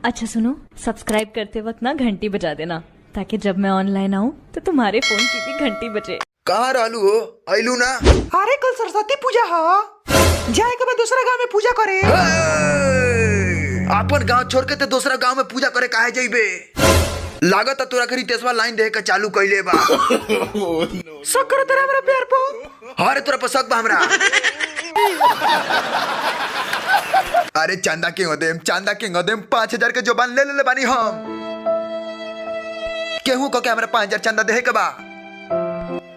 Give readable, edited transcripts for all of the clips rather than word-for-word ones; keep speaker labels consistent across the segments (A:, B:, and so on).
A: अच्छा सुनो, सब्सक्राइब करते वक्त ना घंटी बजा देना, ताकि जब मैं ऑनलाइन आऊँ तो तुम्हारे फोन की भी घंटी बजे।
B: कहाँ रहलू हो? आइलू ना?
C: अरे कल सरस्वती पूजा है, जाए के बाद दूसरा गांव में पूजा करे।
B: अपन गांव छोड़ के ते दूसरा गांव में पूजा करे काहे जइबे? लागत तोरा घरी तेसवा लाइन दे के चालू कइले बा।
C: शक करे तेरा हमरा प्यार पो।
B: अरे तोरा पर शक बा हमरा। अरे चांदा के होदेम 5000 के जोबान ले ले बानी हम। केहू को के हमरा 5000 चांदा दे के बा,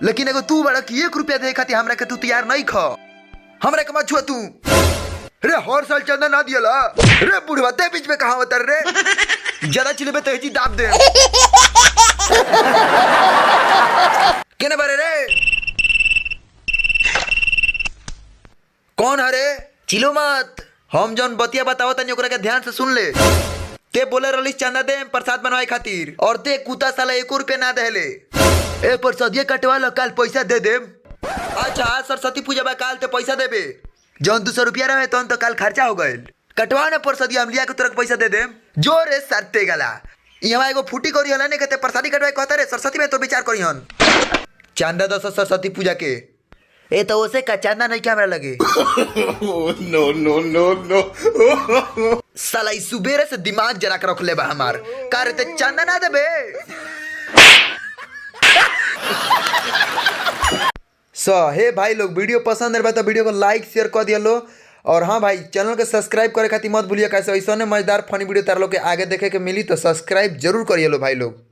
B: लेकिन एगो तू बड़ा कि 1 रुपया दे खाती हमरा के तू तैयार नहीं ख। हमरा के मत छुआ तू। रे हर साल चंदा ना दियला रे बुढ़वा, ते बीच में कहां उतर रे? ज्यादा चिल्ले तो हेजी दाब दे। केने बारे रे? कौन हरे? चिलो मत। हम जौन बतिया बताओ तनी ओकरा के ध्यान से सुन ले। ते बोले रलिस चंदा दे प्रसाद बनवाए खातिर, और ते कुत्ता साला 1 रुपया ना देले। ए प्रसादिया कटवा लो, काल पैसा दे देम। अच्छा आज सरस्वती पूजा बा, काल ते पैसा देबे। जौन 200 रुपया रहे तो काल खर्चा हो गए। कटवा ना प्रसादिया, हम लिया के तुरंत पैसा दे देम। जो रे सरते गला यहाँ एगो फूटी करी हला ने कहते प्रसादी कटवाए कहता रे सरस्वती में तो विचार करी हन। चांदा 10 सरस्वती पूजा के ए तो ओसे का चांदा नहीं क्या हमरा लगे।
D: नो नो नो नो
B: साला इस सुबेरे से दिमाग जरा के रख ले बा हमार। का रे ते चांदा ना देबे? हे भाई लोग, वीडियो पसंद है तो वीडियो को लाइक शेयर कर दिया लो। और हाँ भाई, चैनल को सब्सक्राइब करे खातिर मत भूलिए। कैसे ऐसा मजेदार फनी वीडियो तार लोग के आगे देखे के मिली तो सब्सक्राइब जरूर करिए लो भाई लोग।